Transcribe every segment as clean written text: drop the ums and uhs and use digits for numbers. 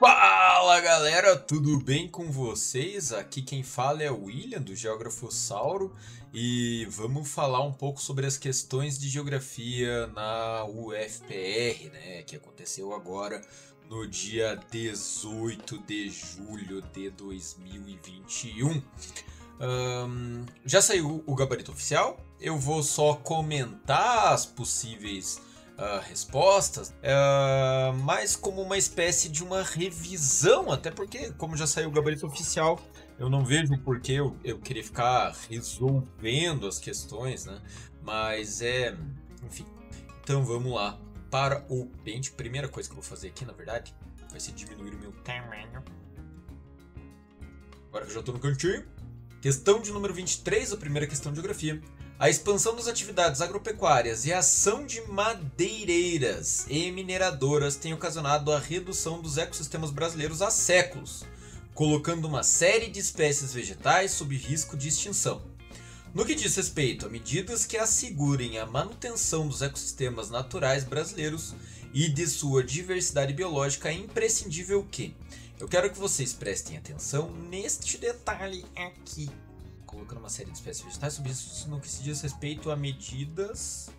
Fala galera, tudo bem com vocês? Aqui quem fala é o William do Geografossauro e vamos falar um pouco sobre as questões de geografia na UFPR, né, que aconteceu agora no dia 18 de julho de 2021. Já saiu o gabarito oficial, eu vou só comentar as possíveis respostas, mas como uma espécie de uma revisão, até porque, como já saiu o gabarito oficial, eu não vejo por que eu querer ficar resolvendo as questões, né? Mas enfim. Então vamos lá para o pente. Primeira coisa que eu vou fazer aqui, na verdade, vai ser diminuir o meu tamanho. Agora que eu já estou no cantinho. Questão de número 23, a primeira questão de geografia. A expansão das atividades agropecuárias e a ação de madeireiras e mineradoras tem ocasionado a redução dos ecossistemas brasileiros há séculos, colocando uma série de espécies vegetais sob risco de extinção. No que diz respeito a medidas que assegurem a manutenção dos ecossistemas naturais brasileiros e de sua diversidade biológica, é imprescindível que... Eu quero que vocês prestem atenção neste detalhe aqui. Colocando uma série de espécies vegetais sobre isso no que se diz respeito a medidas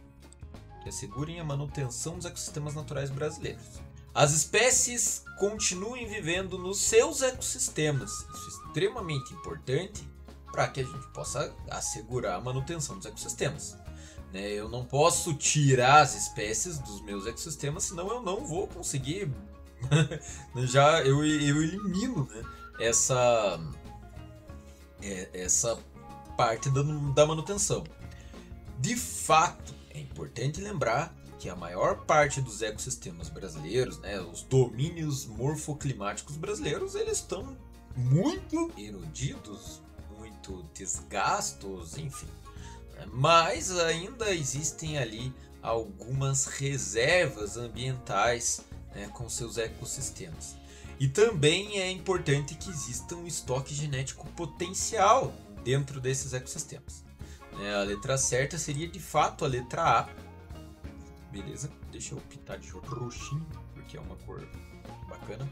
que assegurem a manutenção dos ecossistemas naturais brasileiros. As espécies continuem vivendo nos seus ecossistemas. Isso é extremamente importante para que a gente possa assegurar a manutenção dos ecossistemas. Eu não posso tirar as espécies dos meus ecossistemas, senão eu não vou conseguir... eu elimino, né, essa parte da manutenção. De fato, é importante lembrar que a maior parte dos ecossistemas brasileiros, né, os domínios morfoclimáticos brasileiros, eles estão muito erodidos, muito desgastos, enfim. Mas ainda existem ali algumas reservas ambientais, né, com seus ecossistemas. E também é importante que exista um estoque genético potencial dentro desses ecossistemas. A letra certa seria de fato a letra A. Beleza? Deixa eu pintar de roxinho, porque é uma cor bacana.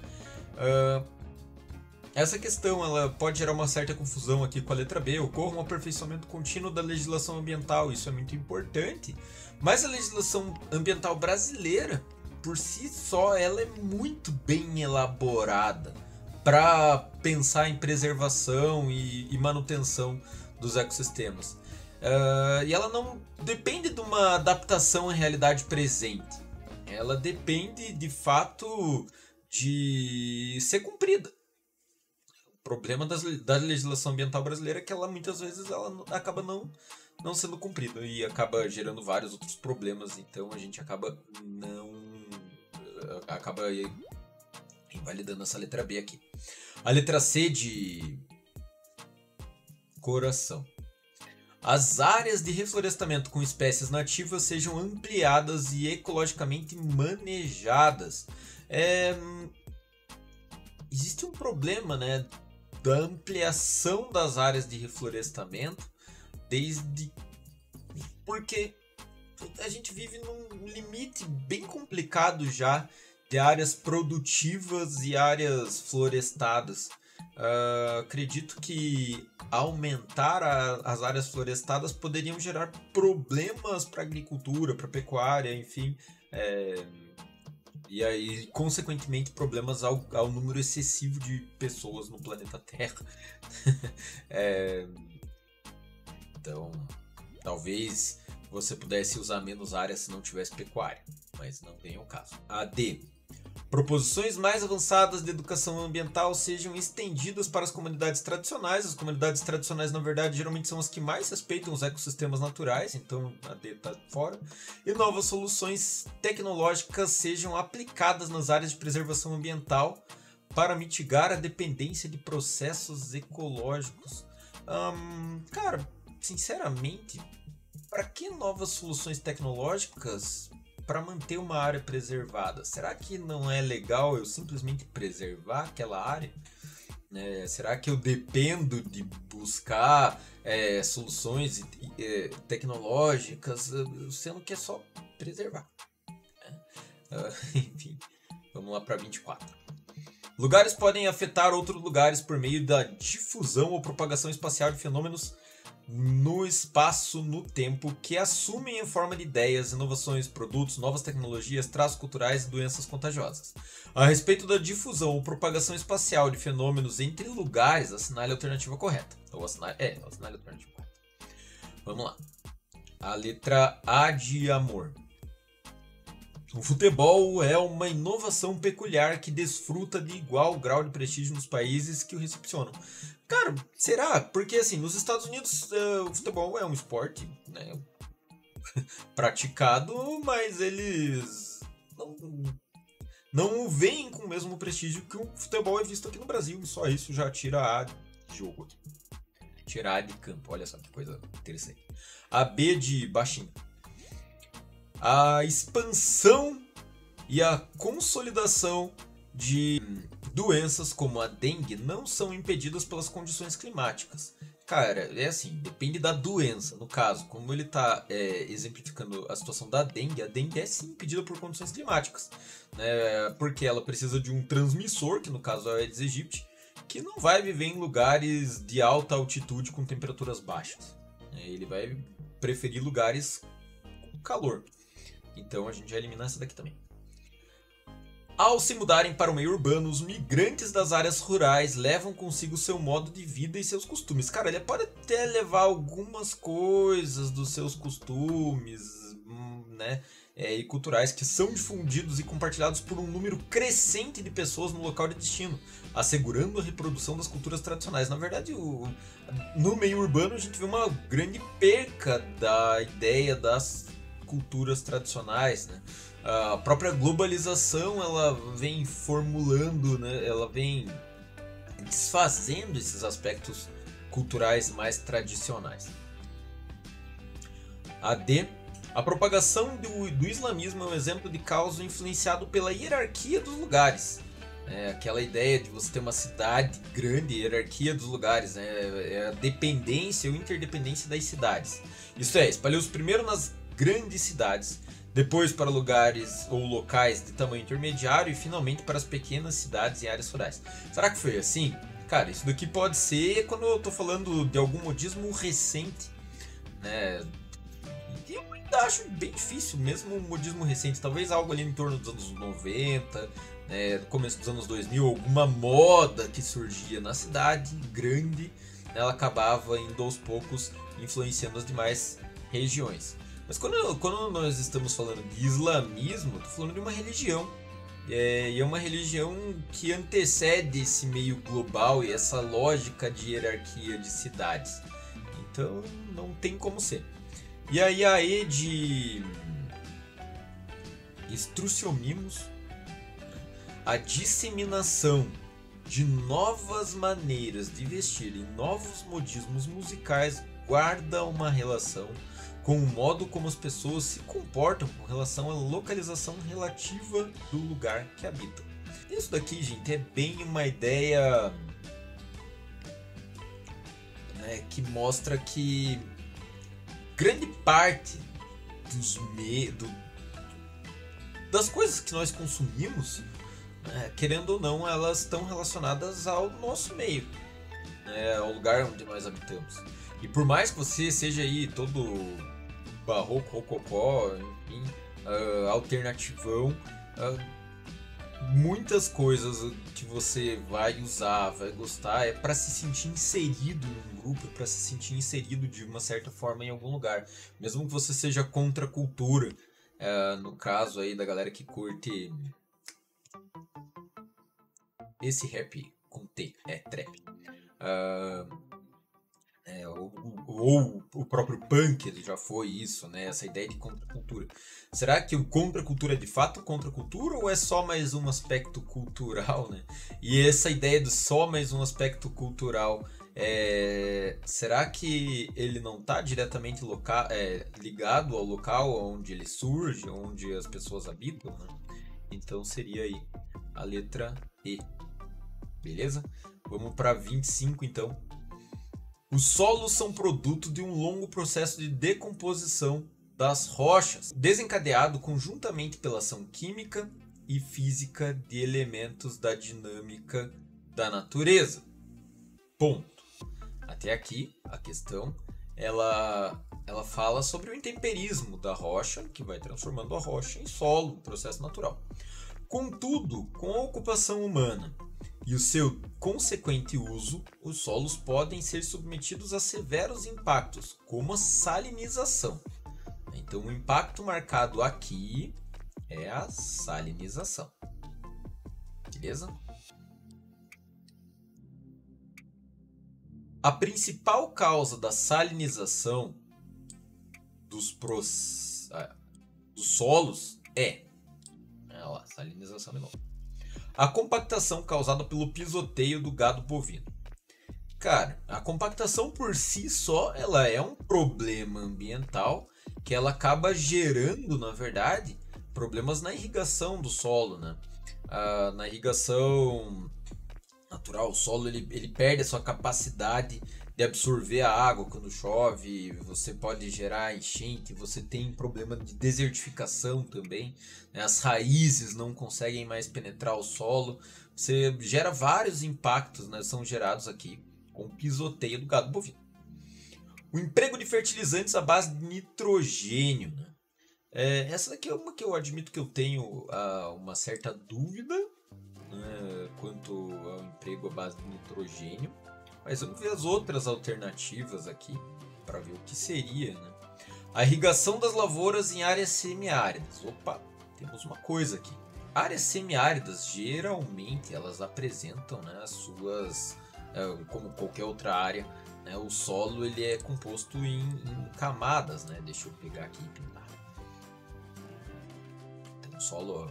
Essa questão ela pode gerar uma certa confusão aqui com a letra B. Ocorre um aperfeiçoamento contínuo da legislação ambiental, isso é muito importante. Mas a legislação ambiental brasileira, por si só, ela é muito bem elaborada para pensar em preservação e manutenção dos ecossistemas. E ela não depende de uma adaptação à realidade presente. Ela depende, de fato, de ser cumprida. O problema da legislação ambiental brasileira é que ela muitas vezes ela acaba não sendo cumprida e acaba gerando vários outros problemas. Então a gente acaba invalidando essa letra B aqui. A letra C de coração. As áreas de reflorestamento com espécies nativas sejam ampliadas e ecologicamente manejadas. Existe um problema, né, da ampliação das áreas de reflorestamento, porque a gente vive num limite bem complicado já de áreas produtivas e áreas florestadas. Acredito que aumentar as áreas florestadas poderiam gerar problemas para a agricultura, para a pecuária, enfim. E aí, consequentemente, problemas ao número excessivo de pessoas no planeta Terra. Então, talvez você pudesse usar menos área se não tivesse pecuária, mas não vem ao caso. A D. Proposições mais avançadas de educação ambiental sejam estendidas para as comunidades tradicionais. As comunidades tradicionais, na verdade, geralmente são as que mais respeitam os ecossistemas naturais, então a D está fora. E novas soluções tecnológicas sejam aplicadas nas áreas de preservação ambiental para mitigar a dependência de processos ecológicos. Cara, sinceramente, para que novas soluções tecnológicas para manter uma área preservada? Será que não é legal eu simplesmente preservar aquela área? Será que eu dependo de buscar soluções tecnológicas, sendo que é só preservar? Enfim, vamos lá para 24. Lugares podem afetar outros lugares por meio da difusão ou propagação espacial de fenômenos no espaço, no tempo, que assumem a forma de ideias, inovações, produtos, novas tecnologias, traços culturais e doenças contagiosas. A respeito da difusão ou propagação espacial de fenômenos entre lugares, assinale a alternativa correta. Ou assinale a alternativa correta. Vamos lá. A letra A de amor. O futebol é uma inovação peculiar que desfruta de igual grau de prestígio nos países que o recepcionam. Cara, será? Porque assim, nos Estados Unidos o futebol é um esporte, né, praticado, mas eles não veem com o mesmo prestígio que o futebol é visto aqui no Brasil. E só isso já tira A de jogo. Tira A de campo, olha só que coisa interessante. A B de baixinho. A expansão e a consolidação de doenças como a dengue não são impedidas pelas condições climáticas. Cara, é assim, depende da doença. No caso, como ele está exemplificando a situação da dengue, a dengue é sim impedida por condições climáticas, né? Porque ela precisa de um transmissor, que no caso é o Aedes aegypti, que não vai viver em lugares de alta altitude com temperaturas baixas. Ele vai preferir lugares com calor. Então a gente vai eliminar essa daqui também. Ao se mudarem para o meio urbano, os migrantes das áreas rurais levam consigo seu modo de vida e seus costumes. Cara, ele pode até levar algumas coisas dos seus costumes, né, e culturais que são difundidos e compartilhados por um número crescente de pessoas no local de destino, assegurando a reprodução das culturas tradicionais. Na verdade, no meio urbano a gente vê uma grande perca da ideia das culturas tradicionais, né? A própria globalização, ela vem formulando, né? Ela vem desfazendo esses aspectos culturais mais tradicionais. A D. A propagação do islamismo é um exemplo de caos influenciado pela hierarquia dos lugares. Aquela ideia de você ter uma cidade grande, hierarquia dos lugares, né? É a dependência ou interdependência das cidades. Isso é, espalhou-se primeiro nas grandes cidades, depois para lugares ou locais de tamanho intermediário e finalmente para as pequenas cidades e áreas rurais. Será que foi assim? Cara, isso daqui pode ser quando eu estou falando de algum modismo recente, né? E eu ainda acho bem difícil, mesmo um modismo recente, talvez algo ali em torno dos anos 90, né, no começo dos anos 2000, alguma moda que surgia na cidade grande, ela acabava indo aos poucos influenciando as demais regiões. Mas quando nós estamos falando de islamismo, estou falando de uma religião. E é uma religião que antecede esse meio global e essa lógica de hierarquia de cidades. Então não tem como ser. E aí a E de Instrucionismos, a disseminação de novas maneiras de vestir e novos modismos musicais guarda uma relação com o modo como as pessoas se comportam com relação à localização relativa do lugar que habitam. Isso daqui, gente, é bem uma ideia, né, que mostra que grande parte das coisas que nós consumimos, querendo ou não, elas estão relacionadas ao nosso meio, né, ao lugar onde nós habitamos. E por mais que você seja aí todo barroco, rococó, enfim, alternativão, muitas coisas que você vai usar, vai gostar, é para se sentir inserido num grupo, é para se sentir inserido de uma certa forma em algum lugar. Mesmo que você seja contra a cultura, no caso aí da galera que curte esse rap com T, trap. Ou o próprio punk, ele já foi isso, né? Essa ideia de contracultura. Será que o contracultura é de fato contracultura ou é só mais um aspecto cultural, né? E essa ideia de só mais um aspecto cultural, será que ele não está diretamente ligado ao local onde ele surge, onde as pessoas habitam, né? Então seria aí a letra E. Beleza? Vamos para 25 então. Os solos são produto de um longo processo de decomposição das rochas, desencadeado conjuntamente pela ação química e física de elementos da dinâmica da natureza. Ponto. Até aqui, a questão, ela fala sobre o intemperismo da rocha, que vai transformando a rocha em solo, um processo natural. Contudo, com a ocupação humana e o seu consequente uso, os solos podem ser submetidos a severos impactos, como a salinização. Então, o impacto marcado aqui é a salinização. Beleza? A principal causa da salinização dos solos é salinização de novo. A compactação causada pelo pisoteio do gado bovino. Cara, a compactação por si só, ela é um problema ambiental que ela acaba gerando, na verdade, problemas na irrigação do solo, né? Na irrigação natural, o solo ele perde a sua capacidade de absorver a água quando chove, você pode gerar enchente, você tem problema de desertificação também, né? As raízes não conseguem mais penetrar o solo, você gera vários impactos, né? São gerados aqui com o pisoteio do gado bovino. O emprego de fertilizantes à base de nitrogênio, né? Essa daqui é uma que eu admito que eu tenho uma certa dúvida, né, quanto ao emprego à base de nitrogênio, mas vamos ver as outras alternativas aqui para ver o que seria, né? A irrigação das lavouras em áreas semiáridas. Opa, temos uma coisa aqui. Áreas semiáridas geralmente elas apresentam, né, as suas, como qualquer outra área, né, o solo ele é composto em camadas, né? Deixa eu pegar aqui e pintar. Então o solo,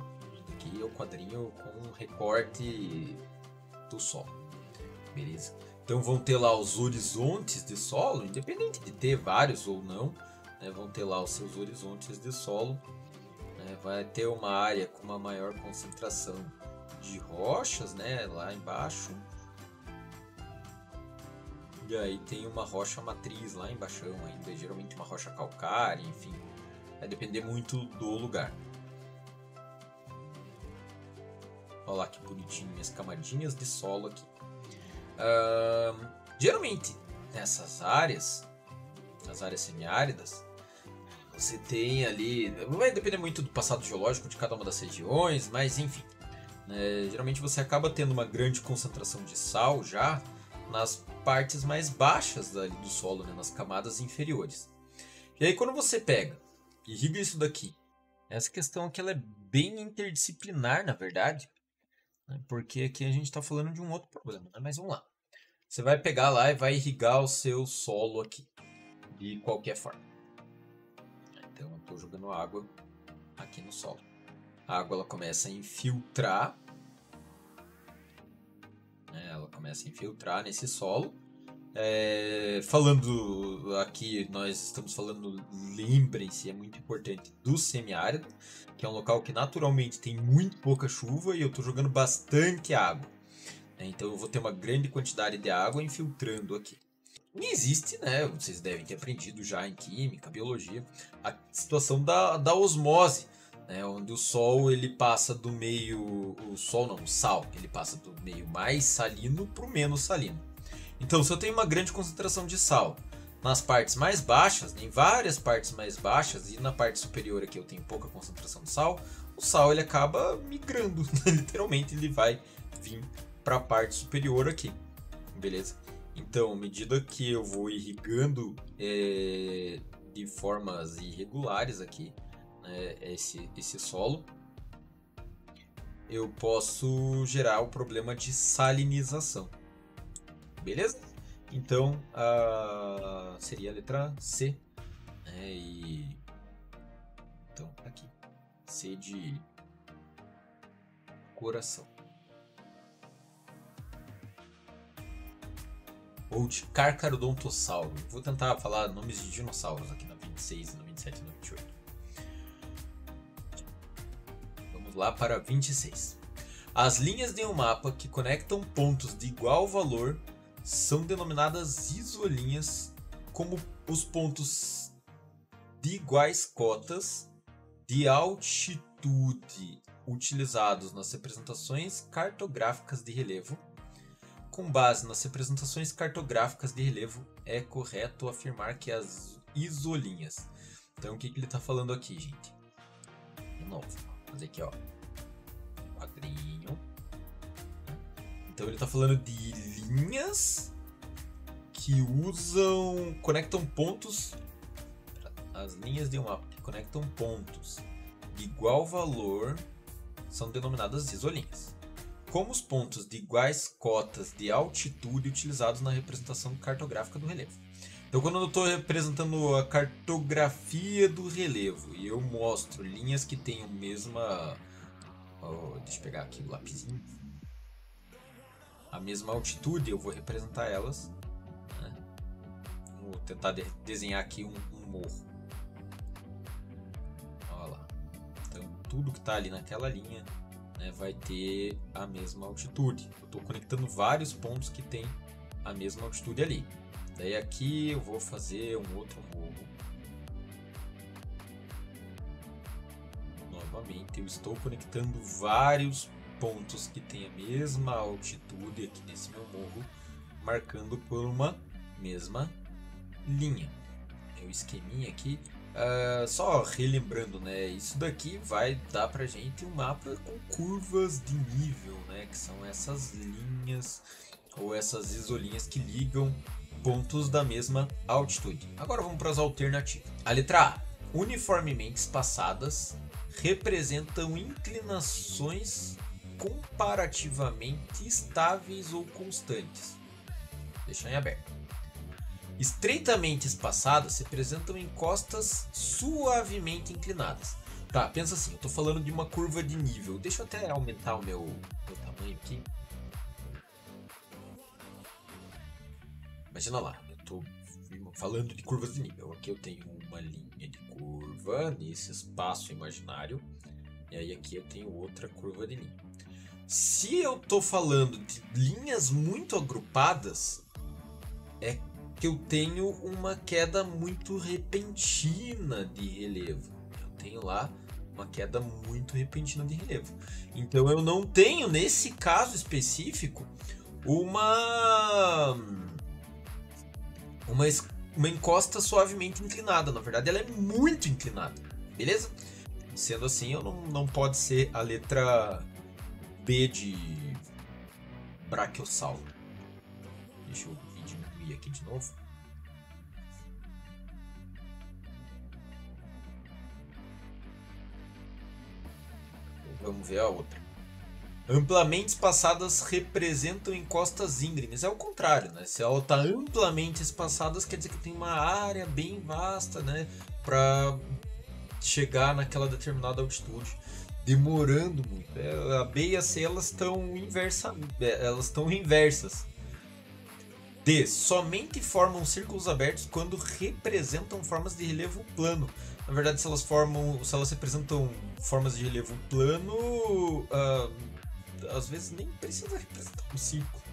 aqui é o quadrinho com um recorte do solo, beleza? Então vão ter lá os horizontes de solo, independente de ter vários ou não, né, vão ter lá os seus horizontes de solo, né, vai ter uma área com uma maior concentração de rochas, né, lá embaixo, e aí tem uma rocha matriz lá embaixo ainda, geralmente uma rocha calcária, enfim, vai depender muito do lugar. Olha lá que bonitinho, as camadinhas de solo aqui. Geralmente nessas áreas, as áreas semiáridas, você tem ali, vai depender muito do passado geológico de cada uma das regiões, mas enfim, né, geralmente você acaba tendo uma grande concentração de sal já nas partes mais baixas do solo, né, nas camadas inferiores. E aí quando você pega e irriga isso daqui, essa questão aqui ela é bem interdisciplinar, na verdade, né, porque aqui a gente está falando de um outro problema, né, mas vamos lá. Você vai pegar lá e vai irrigar o seu solo aqui, de qualquer forma. Então eu estou jogando água aqui no solo. A água ela começa a infiltrar, né? Ela começa a infiltrar nesse solo. Falando aqui, nós estamos falando, lembrem-se, é muito importante, do semiárido, que é um local que naturalmente tem muito pouca chuva e eu estou jogando bastante água. Então eu vou ter uma grande quantidade de água infiltrando aqui. E existe, né, vocês devem ter aprendido já em química, biologia, a situação da osmose, né, onde o sol ele passa do meio, o sal, ele passa do meio mais salino para o menos salino. Então se eu tenho uma grande concentração de sal nas partes mais baixas, em várias partes mais baixas, e na parte superior aqui eu tenho pouca concentração de sal, o sal ele acaba migrando, literalmente ele vai vir para a parte superior aqui, beleza? Então, à medida que eu vou irrigando de formas irregulares aqui, né, esse solo, eu posso gerar o problema de salinização, beleza? Então, seria a letra C, né? Então, aqui, C de coração. Ou de Carcharodontossauro. Vou tentar falar nomes de dinossauros aqui na 26, na 27 e na 28. Vamos lá para 26. As linhas de um mapa que conectam pontos de igual valor são denominadas isolinhas, como os pontos de iguais cotas de altitude utilizados nas representações cartográficas de relevo. Com base nas representações cartográficas de relevo, é correto afirmar que as isolinhas. Então, o que ele está falando aqui, gente? De novo, vou fazer aqui, ó, quadrinho. Então, ele está falando de linhas que conectam pontos. As linhas de um mapa que conectam pontos de igual valor são denominadas isolinhas. Como os pontos de iguais cotas de altitude utilizados na representação cartográfica do relevo. Então, quando eu estou representando a cartografia do relevo e eu mostro linhas que tenham mesma... deixa eu pegar aqui o lapisinho. A mesma altitude, eu vou representar elas. Né? Vou tentar desenhar aqui um morro. Olha lá. Então, tudo que está ali naquela linha, né, vai ter a mesma altitude. Eu estou conectando vários pontos que tem a mesma altitude ali. Daí aqui eu vou fazer um outro morro. Novamente eu estou conectando vários pontos que tem a mesma altitude aqui nesse meu morro, marcando por uma mesma linha. É o esqueminha aqui. Só relembrando, né? Isso daqui vai dar pra gente um mapa com curvas de nível, né? Que são essas linhas ou essas isolinhas que ligam pontos da mesma altitude. Agora vamos para as alternativas. A letra A. Uniformemente espaçadas representam inclinações comparativamente estáveis ou constantes. Deixa em aberto. Estreitamente espaçadas representam encostas suavemente inclinadas. Tá, pensa assim, eu estou falando de uma curva de nível. Deixa eu até aumentar o meu tamanho aqui. Imagina lá, eu estou falando de curvas de nível. Aqui eu tenho uma linha de curva nesse espaço imaginário. E aí aqui eu tenho outra curva de nível. Se eu estou falando de linhas muito agrupadas, é que eu tenho uma queda muito repentina de relevo. Eu tenho lá uma queda muito repentina de relevo. Então eu não tenho, nesse caso específico, uma encosta suavemente inclinada. Na verdade, ela é muito inclinada. Beleza? Sendo assim, eu não pode ser a letra B de Brachiosauro. Deixa eu diminuir aqui de novo. Vamos ver a outra. Amplamente espaçadas representam encostas íngremes. É o contrário, né? Se ela está amplamente espaçada, quer dizer que tem uma área bem vasta, né? Para chegar naquela determinada altitude, demorando muito. A B e a C elas estão inversas. D. Somente formam círculos abertos quando representam formas de relevo plano. Na verdade, se elas representam formas de relevo plano, às vezes nem precisa representar um círculo.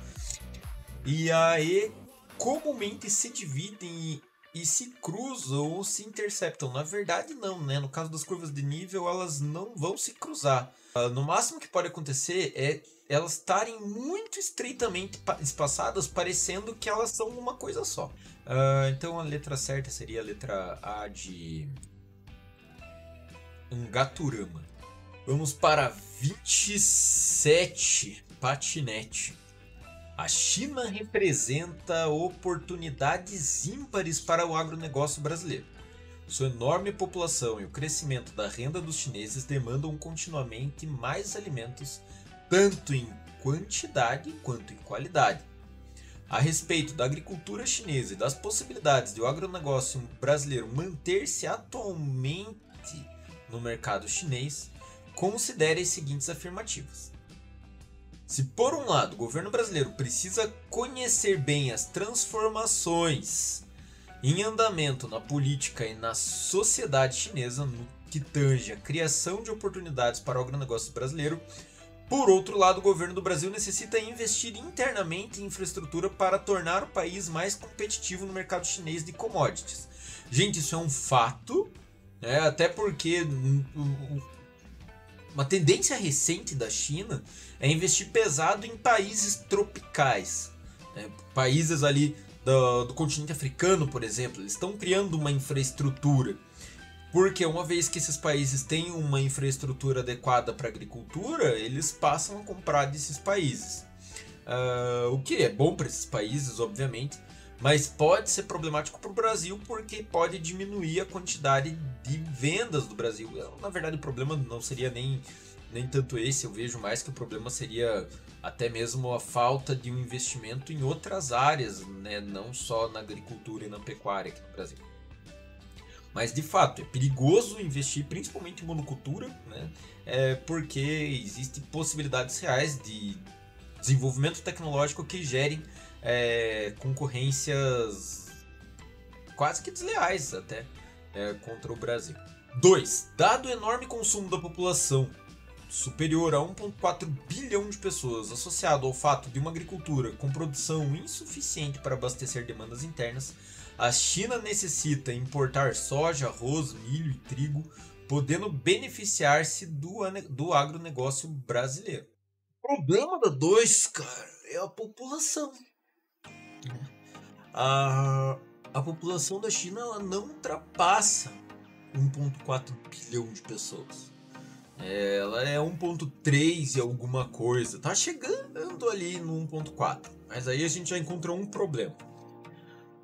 E a E comumente se dividem e se cruzam ou se interceptam. Na verdade, não, né? No caso das curvas de nível, elas não vão se cruzar. No máximo que pode acontecer é elas estarem muito estreitamente espaçadas, parecendo que elas são uma coisa só. Então a letra certa seria a letra A de Angaturama. Vamos para 27, patinete. A China representa oportunidades ímpares para o agronegócio brasileiro. Sua enorme população e o crescimento da renda dos chineses demandam continuamente mais alimentos, tanto em quantidade quanto em qualidade. A respeito da agricultura chinesa e das possibilidades de o agronegócio brasileiro manter-se atualmente no mercado chinês, considere as seguintes afirmativas. Se por um lado o governo brasileiro precisa conhecer bem as transformações em andamento na política e na sociedade chinesa no que tange a criação de oportunidades para o agronegócio brasileiro, por outro lado, o governo do Brasil necessita investir internamente em infraestrutura para tornar o país mais competitivo no mercado chinês de commodities. Gente, isso é um fato, né? Até porque Uma tendência recente da China é investir pesado em países tropicais, né? Países ali do continente africano, por exemplo, eles estão criando uma infraestrutura. Porque uma vez que esses países têm uma infraestrutura adequada para agricultura, eles passam a comprar desses países. O que é bom para esses países, obviamente, mas pode ser problemático para o Brasil porque pode diminuir a quantidade de vendas do Brasil. Na verdade, o problema não seria nem tanto esse, eu vejo mais que o problema seria até mesmo a falta de um investimento em outras áreas, né? Não só na agricultura e na pecuária aqui no Brasil. Mas de fato, é perigoso investir principalmente em monocultura, né? Porque existem possibilidades reais de desenvolvimento tecnológico que gerem concorrências quase que desleais até contra o Brasil. 2. Dado o enorme consumo da população, superior a 1,4 bilhão de pessoas, associado ao fato de uma agricultura com produção insuficiente para abastecer demandas internas, a China necessita importar soja, arroz, milho e trigo, podendo beneficiar-se do agronegócio brasileiro. O problema da 2, cara, é a população. A população da China ela não ultrapassa 1,4 bilhão de pessoas. Ela é 1,3 e alguma coisa. Tá chegando ali no 1,4. Mas aí a gente já encontrou um problema.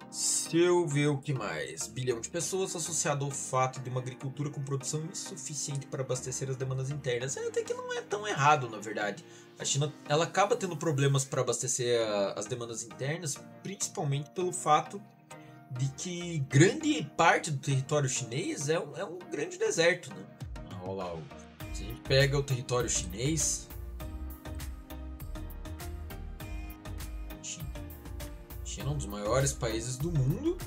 Se eu ver o que mais? Bilhão de pessoas associado ao fato de uma agricultura com produção insuficiente para abastecer as demandas internas. Até que não é tão errado, na verdade. A China ela acaba tendo problemas para abastecer as demandas internas, principalmente pelo fato de que grande parte do território chinês é um grande deserto, né? Olha lá, se a gente pega o território chinês, China é um dos maiores países do mundo.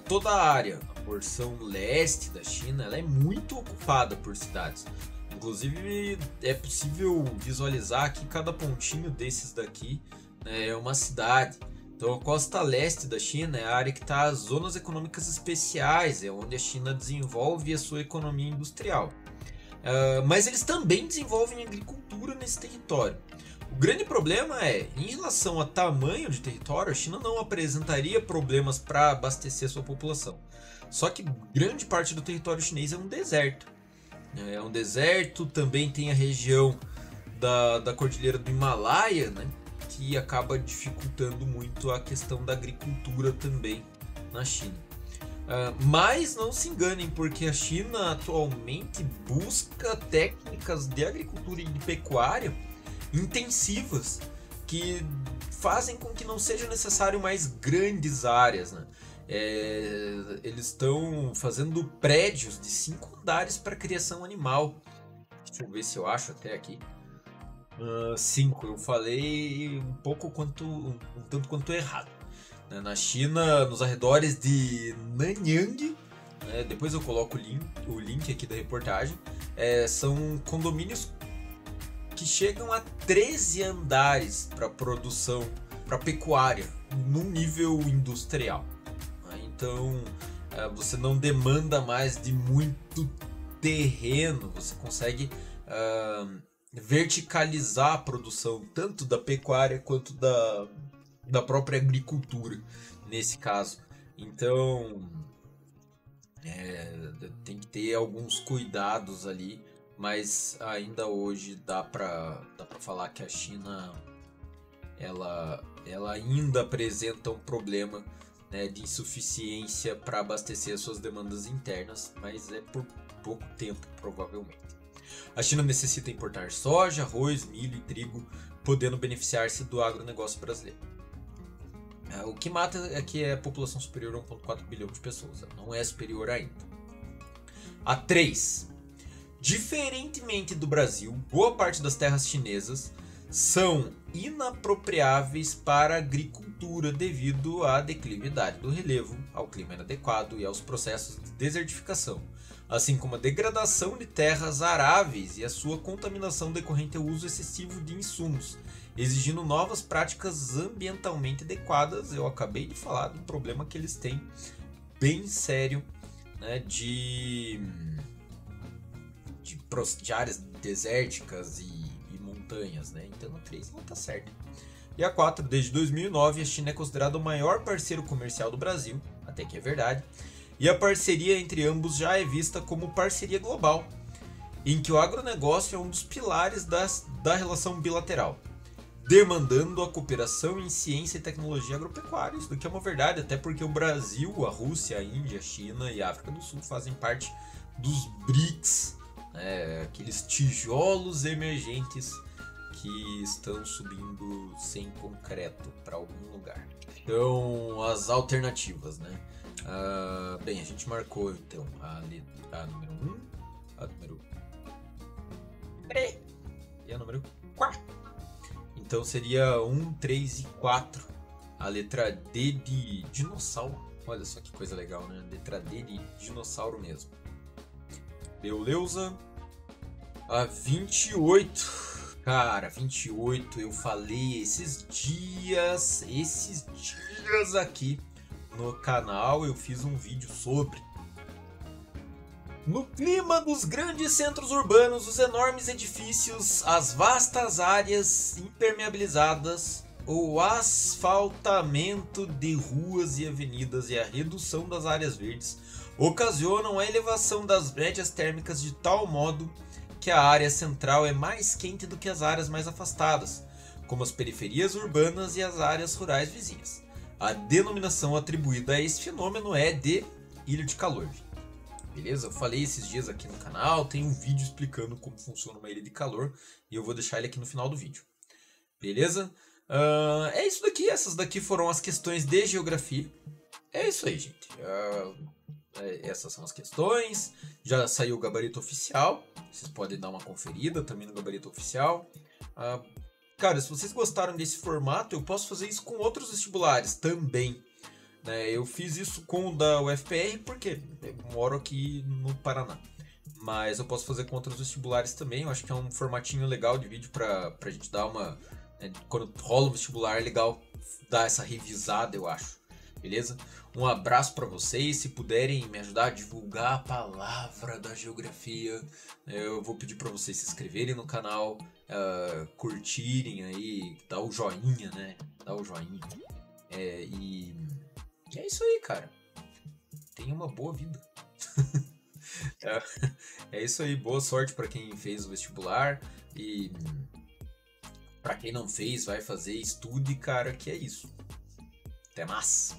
Toda a área, a porção leste da China, ela é muito ocupada por cidades. Inclusive é possível visualizar que cada pontinho desses daqui é uma cidade. Então a costa leste da China é a área que está as zonas econômicas especiais, é onde a China desenvolve a sua economia industrial. Mas eles também desenvolvem agricultura nesse território. O grande problema é, em relação a tamanho de território, a China não apresentaria problemas para abastecer sua população. Só que grande parte do território chinês é um deserto. É um deserto, também tem a região da Cordilheira do Himalaia, né, que acaba dificultando muito a questão da agricultura também na China. Mas não se enganem, porque a China atualmente busca técnicas de agricultura e de pecuária intensivas que fazem com que não seja necessário mais grandes áreas, né? Eles estão fazendo prédios de 5 andares para criação animal. Deixa eu ver se eu acho até aqui. 5, eu falei um tanto quanto errado. Na China, nos arredores de Nanyang, depois eu coloco o link aqui da reportagem, são condomínios que chegam a 13 andares para produção, para pecuária, num nível industrial. Então você não demanda mais de muito terreno, você consegue verticalizar a produção tanto da pecuária quanto da própria agricultura nesse caso. Então tem que ter alguns cuidados ali, mas ainda hoje dá para falar que a China ela ainda apresenta um problema, né, de insuficiência para abastecer as suas demandas internas, mas é por pouco tempo provavelmente. A China necessita importar soja, arroz, milho e trigo, podendo beneficiar-se do agronegócio brasileiro. O que mata aqui é a população superior a 1,4 bilhão de pessoas, não é superior ainda. A 3. Diferentemente do Brasil, boa parte das terras chinesas são inapropriáveis para a agricultura devido à declividade do relevo, ao clima inadequado e aos processos de desertificação, assim como a degradação de terras aráveis e a sua contaminação decorrente ao uso excessivo de insumos, exigindo novas práticas ambientalmente adequadas. Eu acabei de falar do problema que eles têm bem sério, né, de áreas desérticas e montanhas, né? Então a 3 não tá certo. E a 4, desde 2009, a China é considerada o maior parceiro comercial do Brasil, até que é verdade, e a parceria entre ambos já é vista como parceria global, em que o agronegócio é um dos pilares da relação bilateral, demandando a cooperação em ciência e tecnologia agropecuária. Isso daqui é uma verdade, até porque o Brasil, a Rússia, a Índia, a China e a África do Sul fazem parte dos BRICS, né? Aqueles tijolos emergentes que estão subindo sem concreto para algum lugar. Então, as alternativas, né? Bem, a gente marcou então a número 1, a número 3 e a número 4. Então seria 1, 3 e 4. A letra D de dinossauro. Olha só que coisa legal, né? Letra D de dinossauro mesmo. Beleza. A 28. Cara, 28 eu falei esses dias aqui no canal, eu fiz um vídeo sobre. No clima dos grandes centros urbanos, os enormes edifícios, as vastas áreas impermeabilizadas, o asfaltamento de ruas e avenidas e a redução das áreas verdes ocasionam a elevação das médias térmicas de tal modo que a área central é mais quente do que as áreas mais afastadas, como as periferias urbanas e as áreas rurais vizinhas. A denominação atribuída a esse fenômeno é de ilha de calor. Beleza? Eu falei esses dias aqui no canal, tem um vídeo explicando como funciona uma ilha de calor e eu vou deixar ele aqui no final do vídeo. Beleza? É isso daqui, essas daqui foram as questões de geografia. É isso aí, gente. Essas são as questões. Já saiu o gabarito oficial. Vocês podem dar uma conferida também no gabarito oficial. Cara, se vocês gostaram desse formato, eu posso fazer isso com outros vestibulares também. Eu fiz isso com o da UFPR porque eu moro aqui no Paraná. Mas eu posso fazer com outros vestibulares também. Eu acho que é um formatinho legal de vídeo pra gente dar uma... quando rola o vestibular é legal dar essa revisada, eu acho. Beleza? Um abraço para vocês. Se puderem me ajudar a divulgar a palavra da geografia, eu vou pedir para vocês se inscreverem no canal, curtirem aí, dar o joinha, né? Dar o joinha. E é isso aí, cara. Tenha uma boa vida. É isso aí. Boa sorte para quem fez o vestibular. E para quem não fez, vai fazer, estude, cara, que é isso. Até mais.